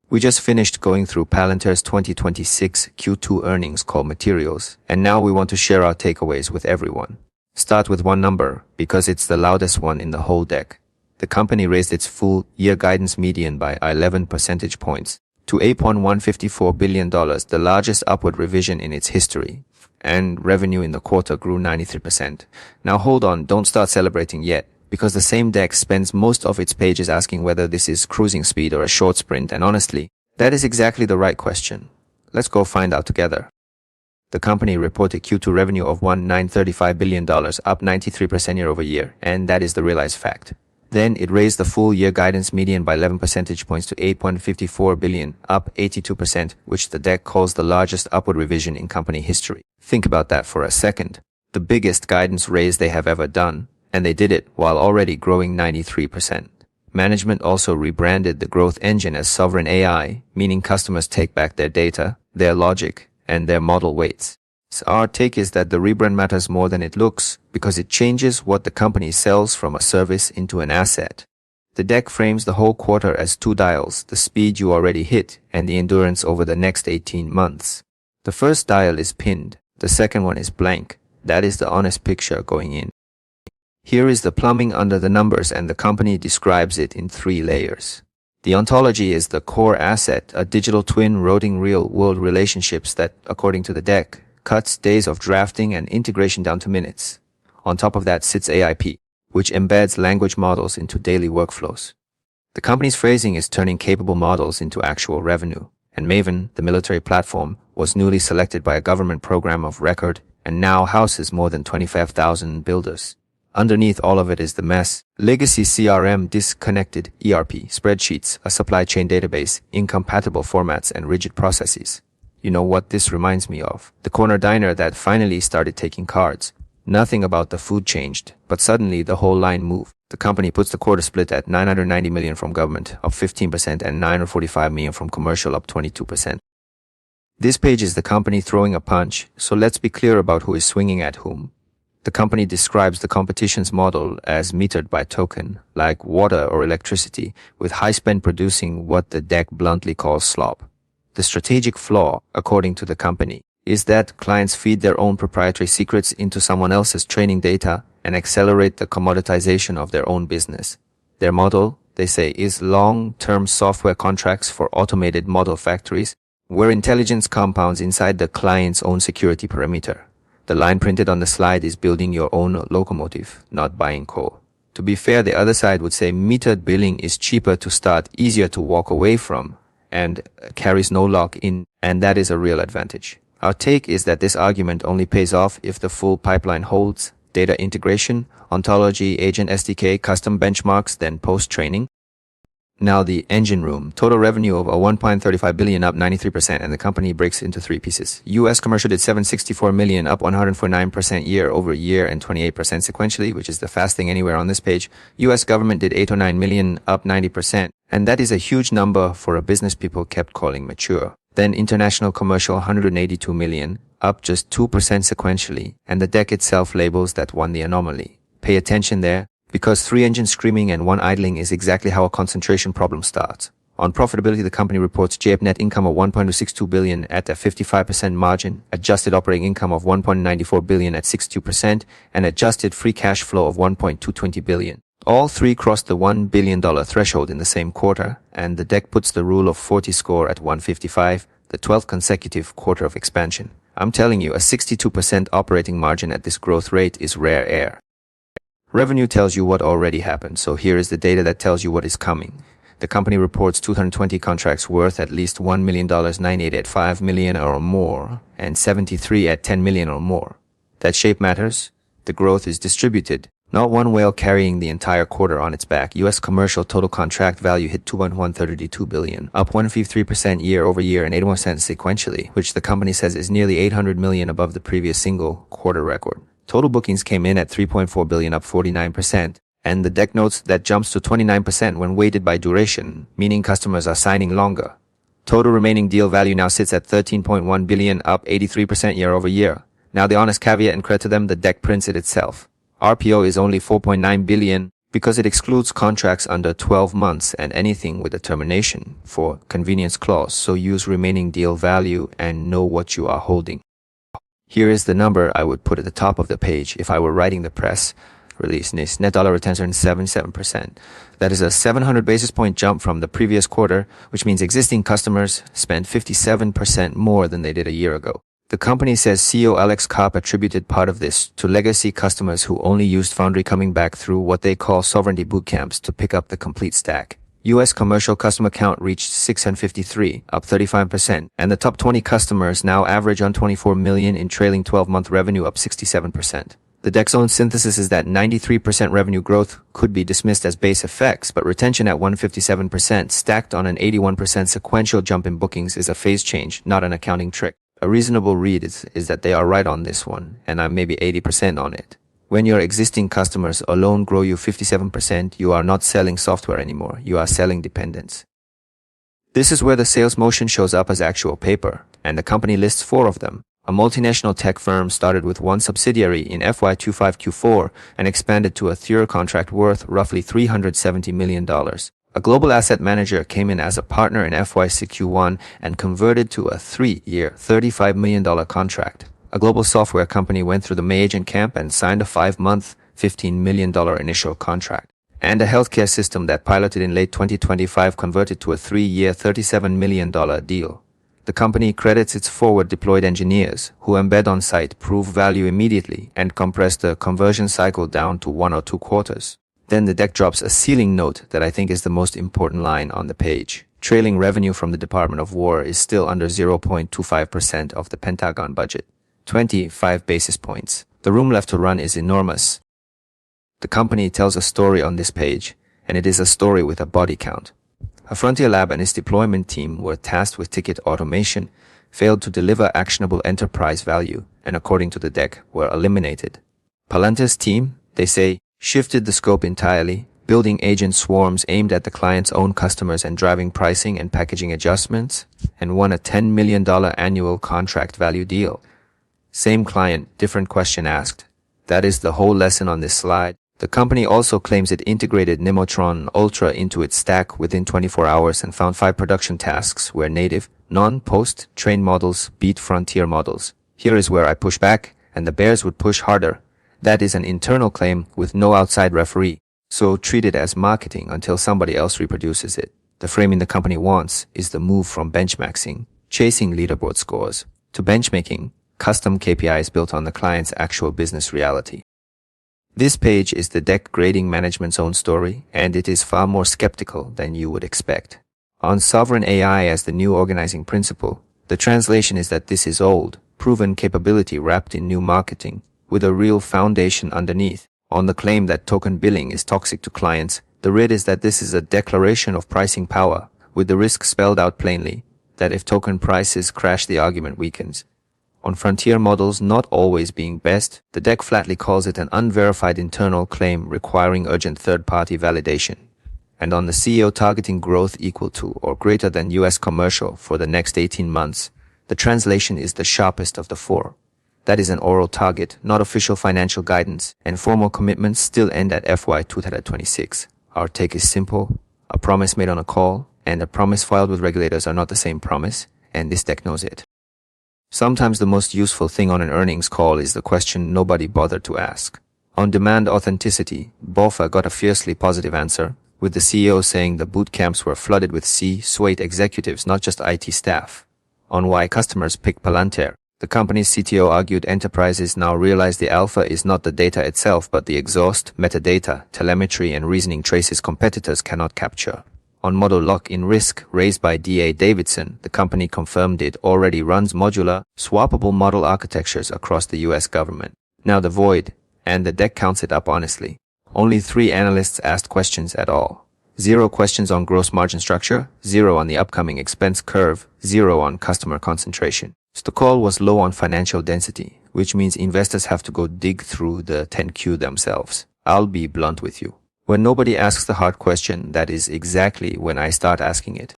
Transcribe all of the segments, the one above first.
We just finished going through Palantir's 2026 Q2 earnings call materials, and now we want to share our takeaways with everyone. Start with one number, because it's the loudest one in the whole deck. The company raised its full-year guidance median by 11 percentage points to $8.154 billion, the largest upward revision in its history. And revenue in the quarter grew 93%. Now hold on, don't start celebrating yet, because the same deck spends most of its pages asking whether this is cruising speed or a short sprint, and honestly, that is exactly the right question. Let's go find out together. The company reported Q2 revenue of $1,935 billion, up 93% year over year, and that is the realized fact. Then it raised the full-year guidance median by 11 percentage points to $8.54 billion, up 82%, which the deck calls the largest upward revision in company history. Think about that for a second. The biggest guidance raise they have ever done, and they did it while already growing 93%. Management also rebranded the growth engine as Sovereign AI, meaning customers take back their data, their logic, and their model weights. So our take is that the rebrand matters more than it looks, because it changes what the company sells from a service into an asset. The deck frames the whole quarter as two dials, the speed you already hit and the endurance over the next 18 months. The first dial is pinned, the second one is blank. That is the honest picture going in. Here is the plumbing under the numbers, and the company describes it in 3 layers. The Ontology is the core asset, a digital twin routing real-world relationships that, according to the deck, cuts days of drafting and integration down to minutes. On top of that sits AIP, which embeds language models into daily workflows. The company's phrasing is turning capable models into actual revenue, and Maven, the military platform, was newly selected by a government program of record and now houses more than 25,000 builders. Underneath all of it is the mess: legacy CRM, disconnected ERP, spreadsheets, a supply chain database, incompatible formats, and rigid processes. You know what this reminds me of? The corner diner that finally started taking cards. Nothing about the food changed, but suddenly the whole line moved. The company puts the quarter split at $990 million from government, up 15%, and $945 million from commercial, up 22%. This page is the company throwing a punch, so let's be clear about who is swinging at whom. The company describes the competition's model as metered by token, like water or electricity, with high spend producing what the deck bluntly calls slop. The strategic flaw, according to the company, is that clients feed their own proprietary secrets into someone else's training data and accelerate the commoditization of their own business. Their model, they say, is long-term software contracts for automated model factories, where intelligence compounds inside the client's own security perimeter. The line printed on the slide is building your own locomotive, not buying coal. To be fair, the other side would say metered billing is cheaper to start, easier to walk away from, and carries no lock-in, and that is a real advantage. Our take is that this argument only pays off if the full pipeline holds: data integration, ontology, agent SDK, custom benchmarks, then post-training. Now the engine room. Total revenue of $1.35 billion, up 93%, and the company breaks into 3 pieces. U.S. commercial did $764 million, up 149% year over year and 28% sequentially, which is the fast thing anywhere on this page. U.S. government did $809 million, up 90%, and that is a huge number for a business people kept calling mature. Then international commercial, $182 million, up just 2% sequentially, and the deck itself labels that one the anomaly. Pay attention there, because 3 engines screaming and 1 idling is exactly how a concentration problem starts. On profitability, the company reports GAAP net income of $1.262 billion at a 55% margin, adjusted operating income of $1.94 billion at 62%, and adjusted free cash flow of $1.220 billion. All 3 crossed the $1 billion threshold in the same quarter, and the deck puts the rule of 40 score at 155, the 12th consecutive quarter of expansion. I'm telling you, a 62% operating margin at this growth rate is rare air. Revenue tells you what already happened, so here is the data that tells you what is coming. The company reports 220 contracts worth at least $1 million, 98 at $5 million or more, and 73 at $10 million or more. That shape matters. The growth is distributed. Not one whale carrying the entire quarter on its back. U.S. commercial total contract value hit $232 billion, up 153% year over year and 81% sequentially, which the company says is nearly $800 million above the previous single quarter record. Total bookings came in at $3.4 billion, up 49%, and the deck notes that jumps to 29% when weighted by duration, meaning customers are signing longer. Total remaining deal value now sits at $13.1 billion, up 83% year over year. Now the honest caveat and credit to them, the deck prints it itself. RPO is only $4.9 billion, because it excludes contracts under 12 months and anything with a termination for convenience clause, so use remaining deal value and know what you are holding. Here is the number I would put at the top of the page if I were writing the press release. Net dollar retention 77%. That is a 700 basis point jump from the previous quarter, which means existing customers spent 57% more than they did a year ago. The company says CEO Alex Karp attributed part of this to legacy customers who only used Foundry coming back through what they call sovereignty bootcamps to pick up the complete stack. U.S. commercial customer count reached 653, up 35%, and the top 20 customers now average on $24 million in trailing 12-month revenue, up 67%. The deck's own synthesis is that 93% revenue growth could be dismissed as base effects, but retention at 157% stacked on an 81% sequential jump in bookings is a phase change, not an accounting trick. A reasonable read is that they are right on this one, and I'm maybe 80% on it. When your existing customers alone grow you 57%, you are not selling software anymore, you are selling dependence. This is where the sales motion shows up as actual paper, and the company lists 4 of them. A multinational tech firm started with 1 subsidiary in FY25 Q4 and expanded to a 3-year contract worth roughly $370 million. A global asset manager came in as a partner in FY6 Q1 and converted to a 3-year, $35 million contract. A global software company went through the May agent camp and signed a 5-month, $15 million initial contract. And a healthcare system that piloted in late 2025 converted to a 3-year, $37 million deal. The company credits its forward-deployed engineers, who embed on-site, prove value immediately, and compress the conversion cycle down to 1 or 2 quarters. Then the deck drops a ceiling note that I think is the most important line on the page. Trailing revenue from the Department of War is still under 0.25% of the Pentagon budget. 25 basis points. The room left to run is enormous. The company tells a story on this page, and it is a story with a body count. A frontier lab and its deployment team were tasked with ticket automation, failed to deliver actionable enterprise value, and according to the deck, were eliminated. Palantir's team, they say, shifted the scope entirely, building agent swarms aimed at the client's own customers and driving pricing and packaging adjustments, and won a $10 million annual contract value deal. Same client, different question asked. That is the whole lesson on this slide. The company also claims it integrated Nemotron Ultra into its stack within 24 hours and found 5 production tasks where native, non-post, trained models beat frontier models. Here is where I push back, and the bears would push harder. That is an internal claim with no outside referee, so treat it as marketing until somebody else reproduces it. The framing the company wants is the move from benchmaxing, chasing leaderboard scores, to benchmaking, custom KPIs built on the client's actual business reality. This page is the deck grading management's own story, and it is far more skeptical than you would expect. On sovereign AI as the new organizing principle, the translation is that this is old, proven capability wrapped in new marketing, with a real foundation underneath. On the claim that token billing is toxic to clients, the read is that this is a declaration of pricing power, with the risk spelled out plainly, that if token prices crash, the argument weakens. On frontier models not always being best, the deck flatly calls it an unverified internal claim requiring urgent third-party validation. And on the CEO targeting growth equal to or greater than US commercial for the next 18 months, the translation is the sharpest of the 4. That is an oral target, not official financial guidance, and formal commitments still end at FY2026. Our take is simple. A promise made on a call and a promise filed with regulators are not the same promise, and this deck knows it. Sometimes the most useful thing on an earnings call is the question nobody bothered to ask. On demand authenticity, BOFA got a fiercely positive answer, with the CEO saying the boot camps were flooded with C-suite executives, not just IT staff. On why customers pick Palantir, the company's CTO argued enterprises now realize the alpha is not the data itself but the exhaust, metadata, telemetry and reasoning traces competitors cannot capture. On model lock-in risk raised by D.A. Davidson, the company confirmed it already runs modular, swappable model architectures across the US government. Now the void, and the deck counts it up honestly. Only 3 analysts asked questions at all. 0 questions on gross margin structure, 0 on the upcoming expense curve, 0 on customer concentration. So the call was low on financial density, which means investors have to go dig through the 10Q themselves. I'll be blunt with you. When nobody asks the hard question, that is exactly when I start asking it.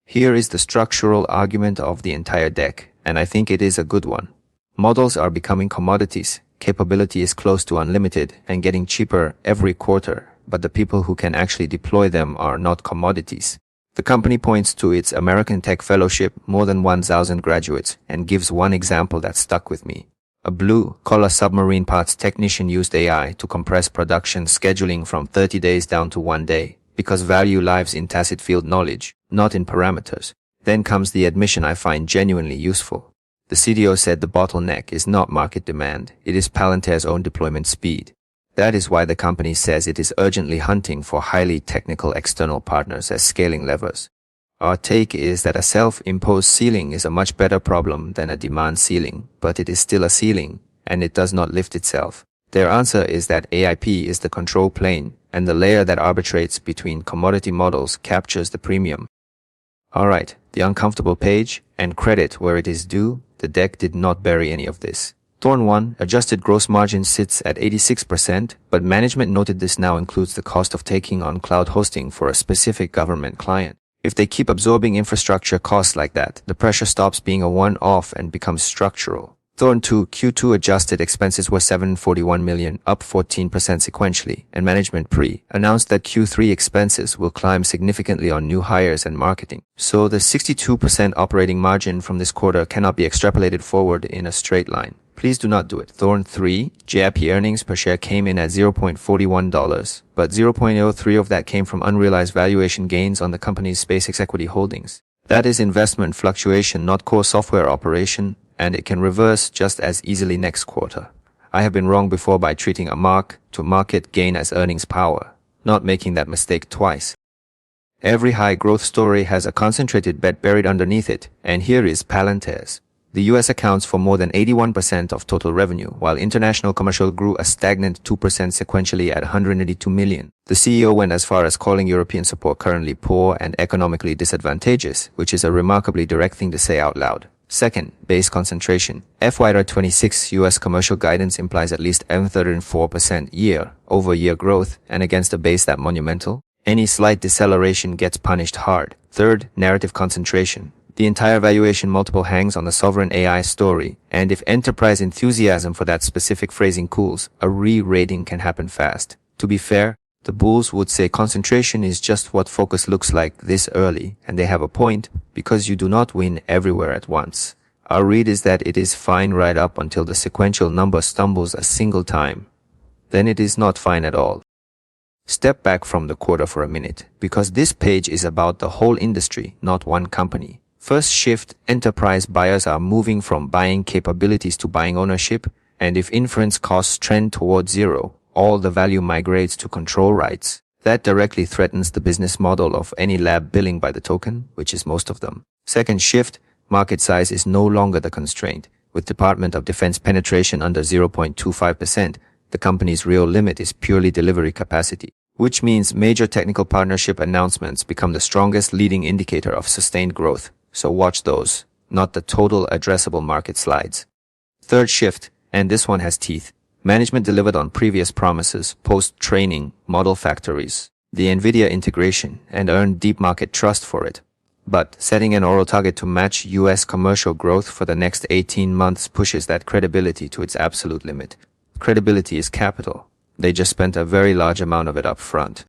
Here is the structural argument of the entire deck, and I think it is a good one. Models are becoming commodities, capability is close to unlimited and getting cheaper every quarter, but the people who can actually deploy them are not commodities. The company points to its American Tech Fellowship, more than 1,000 graduates, and gives one example that stuck with me. A blue-collar submarine parts technician used AI to compress production scheduling from 30 days down to 1 day, because value lies in tacit field knowledge, not in parameters. Then comes the admission I find genuinely useful. The CDO said the bottleneck is not market demand, it is Palantir's own deployment speed. That is why the company says it is urgently hunting for highly technical external partners as scaling levers. Our take is that a self-imposed ceiling is a much better problem than a demand ceiling, but it is still a ceiling, and it does not lift itself. Their answer is that AIP is the control plane, and the layer that arbitrates between commodity models captures the premium. Alright, the uncomfortable page, and credit where it is due, the deck did not bury any of this. Thorn 1, adjusted gross margin sits at 86%, but management noted this now includes the cost of taking on cloud hosting for a specific government client. If they keep absorbing infrastructure costs like that, the pressure stops being a one-off and becomes structural. Thorn 2 Q2 adjusted expenses were $741 million, up 14% sequentially, and management announced that Q3 expenses will climb significantly on new hires and marketing. So the 62% operating margin from this quarter cannot be extrapolated forward in a straight line. Please do not do it. Thorn 3 JIP earnings per share came in at $0.41, but $0.03 of that came from unrealized valuation gains on the company's SpaceX equity holdings. That is investment fluctuation, not core software operation, and it can reverse just as easily next quarter. I have been wrong before by treating a mark-to-market gain as earnings power, not making that mistake twice. Every high growth story has a concentrated bet buried underneath it, and here is Palantir's. The US accounts for more than 81% of total revenue, while international commercial grew a stagnant 2% sequentially at $182 million. The CEO went as far as calling European support currently poor and economically disadvantageous, which is a remarkably direct thing to say out loud. Second, base concentration. FY2026 US commercial guidance implies at least 134% year-over-year growth, and against a base that monumental, any slight deceleration gets punished hard. Third, narrative concentration. The entire valuation multiple hangs on the sovereign AI story, and if enterprise enthusiasm for that specific phrasing cools, a re-rating can happen fast. To be fair, the bulls would say concentration is just what focus looks like this early, and they have a point, because you do not win everywhere at once. Our read is that it is fine right up until the sequential number stumbles a single time. Then it is not fine at all. Step back from the quarter for a minute, because this page is about the whole industry, not one company. First shift, enterprise buyers are moving from buying capabilities to buying ownership, and if inference costs trend towards zero, all the value migrates to control rights. That directly threatens the business model of any lab billing by the token, which is most of them. Second shift, market size is no longer the constraint. With Department of Defense penetration under 0.25%, the company's real limit is purely delivery capacity, which means major technical partnership announcements become the strongest leading indicator of sustained growth. So watch those, not the total addressable market slides. Third shift, and this one has teeth. Management delivered on previous promises, post-training, model factories, the NVIDIA integration, and earned deep market trust for it. But setting an oral target to match US commercial growth for the next 18 months pushes that credibility to its absolute limit. Credibility is capital. They just spent a very large amount of it up front.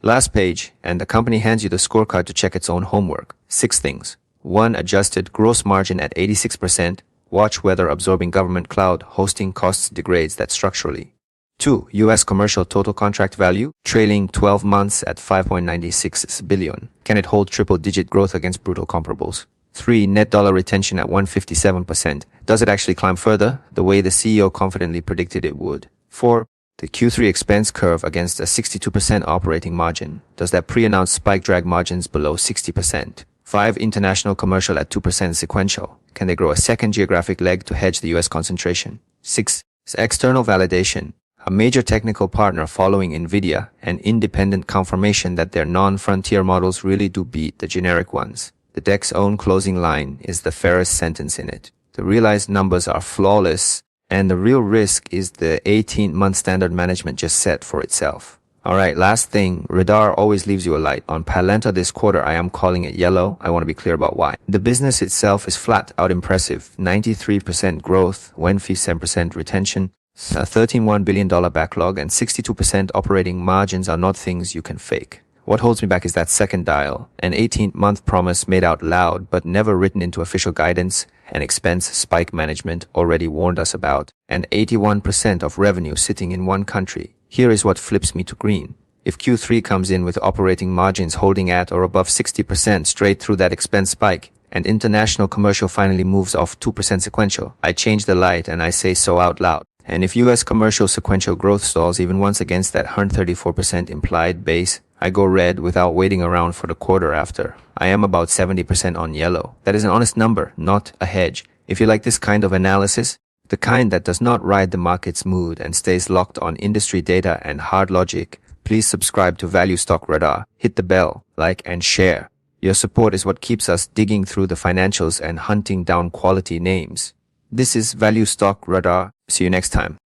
Last page, and the company hands you the scorecard to check its own homework. 6 things. 1. Adjusted gross margin at 86%. Watch whether absorbing government cloud hosting costs degrades that structurally. 2. US commercial total contract value, trailing 12 months at $5.96 billion. Can it hold triple-digit growth against brutal comparables? 3. Net dollar retention at 157%. Does it actually climb further, the way the CEO confidently predicted it would? 4. The Q3 expense curve against a 62% operating margin. Does that pre-announced spike drag margins below 60%? 5. International commercial at 2% sequential. Can they grow a second geographic leg to hedge the US concentration? 6. External validation. A major technical partner following NVIDIA, and independent confirmation that their non-frontier models really do beat the generic ones. The deck's own closing line is the fairest sentence in it. The realized numbers are flawless, and the real risk is the 18-month standard management just set for itself. Alright, last thing, radar always leaves you a light. On Palantir this quarter, I am calling it yellow. I want to be clear about why. The business itself is flat out impressive. 93% growth, 157% retention, A $13.1 billion backlog and 62% operating margins are not things you can fake. What holds me back is that second dial, an 18-month promise made out loud but never written into official guidance, an expense spike management already warned us about, and 81% of revenue sitting in one country. Here is what flips me to green. If Q3 comes in with operating margins holding at or above 60% straight through that expense spike, and international commercial finally moves off 2% sequential, I change the light and I say so out loud. And if US commercial sequential growth stalls even once against that 134% implied base, I go red without waiting around for the quarter after. I am about 70% on yellow. That is an honest number, not a hedge. If you like this kind of analysis, the kind that does not ride the market's mood and stays locked on industry data and hard logic, please subscribe to Value Stock Radar, hit the bell, like and share. Your support is what keeps us digging through the financials and hunting down quality names. This is Value Stock Radar. See you next time.